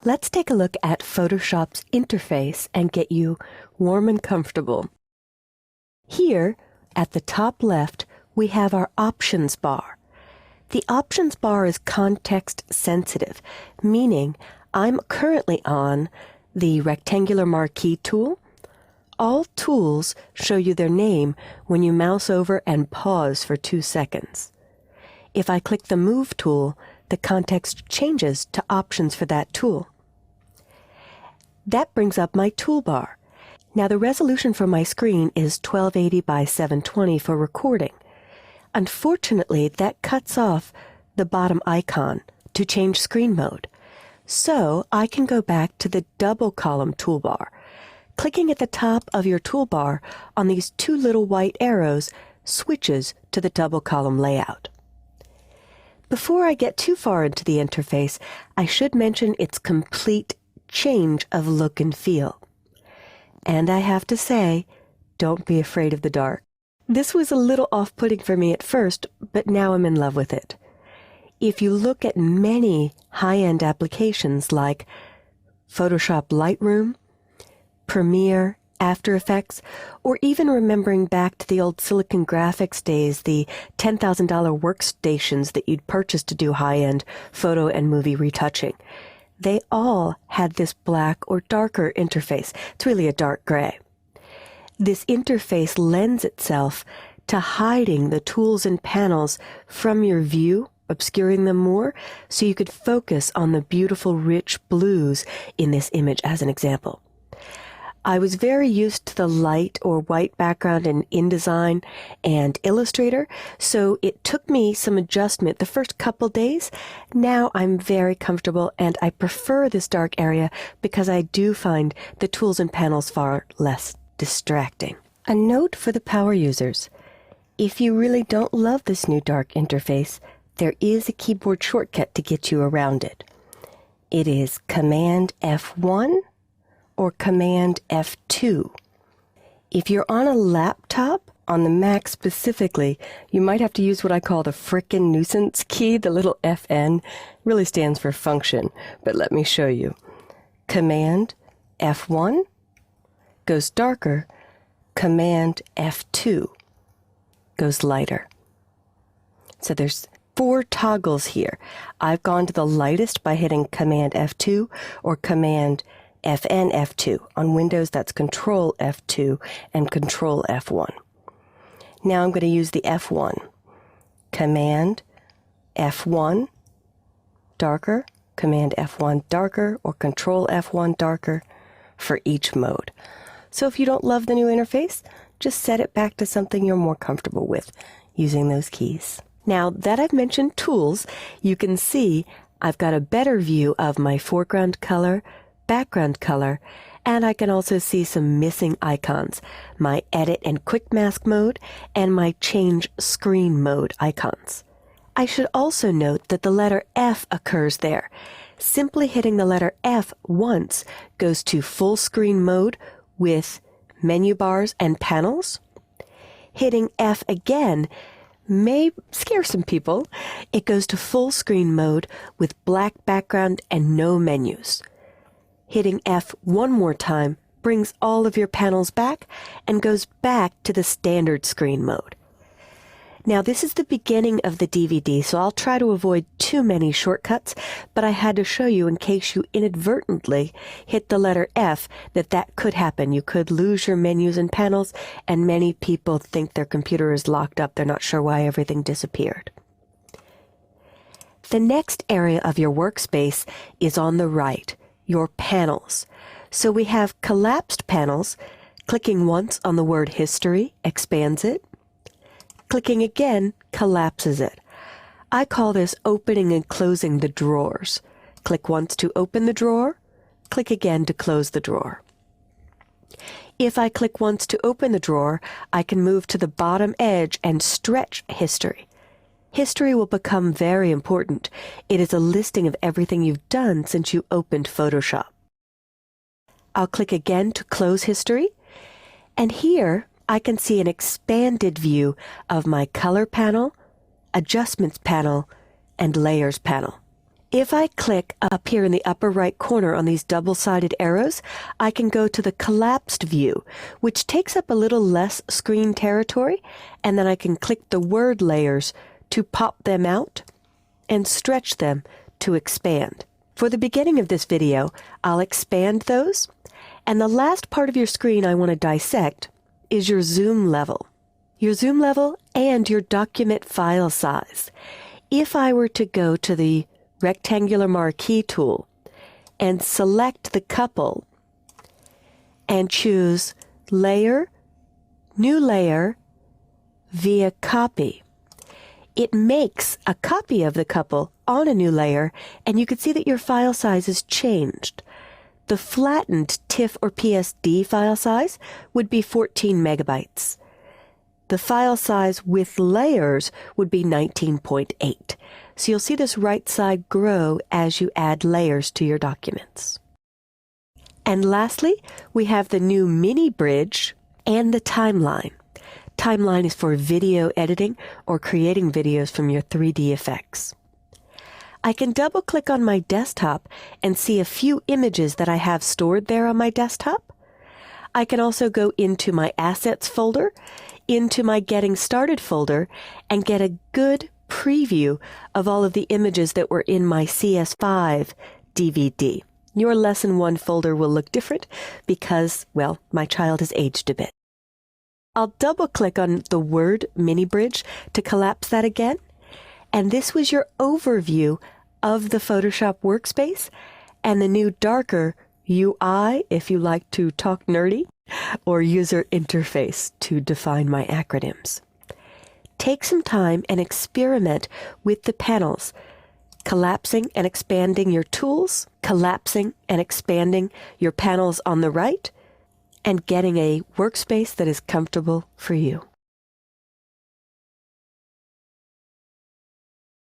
Let's take a look at Photoshop's interface and get you warm and comfortable. Here, at the top left, we have our options bar. The options bar is context sensitive, meaning I'm currently on the rectangular marquee tool. All tools show you their name when you mouse over and pause for 2 seconds. If I click the Move tool, the context changes to options for that tool. That brings up my toolbar. Now the resolution for my screen is 1280 by 720 for recording. Unfortunately, that cuts off the bottom icon to change screen mode. So I can go back to the double column toolbar. Clicking at the top of your toolbar on these 2 little white arrows switches to the double column layout. Before I get too far into the interface, I should mention its complete change of look and feel. And I have to say, don't be afraid of the dark. This was a little off-putting for me at first, but now I'm in love with it. If you look at many high-end applications like Photoshop Lightroom, Premiere, After Effects, or even remembering back to the old Silicon Graphics days, the $10,000 workstations that you'd purchase to do high-end photo and movie retouching, they all had this black or darker interface. It's really a dark gray. This interface lends itself to hiding the tools and panels from your view, obscuring them more, so you could focus on the beautiful rich blues in this image as an example. I was very used to the light or white background in InDesign and Illustrator, so it took me some adjustment the first couple days. Now I'm very comfortable and I prefer this dark area because I do find the tools and panels far less distracting. A note for the power users. If you really don't love this new dark interface, there is a keyboard shortcut to get you around it. It is Command F1 or Command F2. If you're on a laptop, on the Mac specifically, you might have to use what I call the frickin' nuisance key. The little FN really stands for function, but let me show you. Command F1 goes darker, Command F2 goes lighter. So there's 4 toggles here. I've gone to the lightest by hitting Command F2 or Command FN F2. On Windows, that's Control F2 and Control F1. Now I'm going to use the F1. Command F1 darker, Command F1 darker, or Control F1 darker for each mode. So if you don't love the new interface, just set it back to something you're more comfortable with using those keys. Now that I've mentioned tools, you can see I've got a better view of my foreground color, background color, and I can also see some missing icons, my edit and quick mask mode and my change screen mode icons. I should also note that the letter F occurs there. Simply hitting the letter F once goes to full screen mode with menu bars and panels. Hitting F again may scare some people. It goes to full screen mode with black background and no menus. Hitting F one more time brings all of your panels back and goes back to the standard screen mode. Now this is the beginning of the DVD, so I'll try to avoid too many shortcuts, but I had to show you in case you inadvertently hit the letter F that could happen. You could lose your menus and panels, and many people think their computer is locked up. They're not sure why everything disappeared. The next area of your workspace is on the right, your panels. So we have collapsed panels. Clicking once on the word History expands it. Clicking again collapses it. I call this opening and closing the drawers. Click once to open the drawer, click again to close the drawer. If I click once to open the drawer, I can move to the bottom edge and stretch History. History will become very important. It is a listing of everything you've done since you opened Photoshop. I'll click again to close History, and here I can see an expanded view of my Color panel, Adjustments panel, and Layers panel. If I click up here in the upper right corner on these double-sided arrows, I can go to the collapsed view, which takes up a little less screen territory, and then I can click the word layers to pop them out and stretch them to expand. For the beginning of this video, I'll expand those, and the last part of your screen I want to dissect is your zoom level. Your zoom level and your document file size. If I were to go to the rectangular marquee tool and select the couple and choose Layer, New Layer, via Copy, it makes a copy of the couple on a new layer, and you can see that your file size is changed. The flattened TIFF or PSD file size would be 14 megabytes. The file size with layers would be 19.8. So you'll see this right side grow as you add layers to your documents. And lastly, we have the new mini bridge and the timeline. Timeline is for video editing or creating videos from your 3D effects. I can double-click on my desktop and see a few images that I have stored there on my desktop. I can also go into my Assets folder, into my Getting Started folder, and get a good preview of all of the images that were in my CS5 DVD. Your Lesson 1 folder will look different because, well, my child has aged a bit. I'll double-click on the word mini bridge to collapse that again. And this was your overview of the Photoshop workspace and the new darker UI, if you like to talk nerdy, or user interface to define my acronyms. Take some time and experiment with the panels, collapsing and expanding your tools, collapsing and expanding your panels on the right, and getting a workspace that is comfortable for you.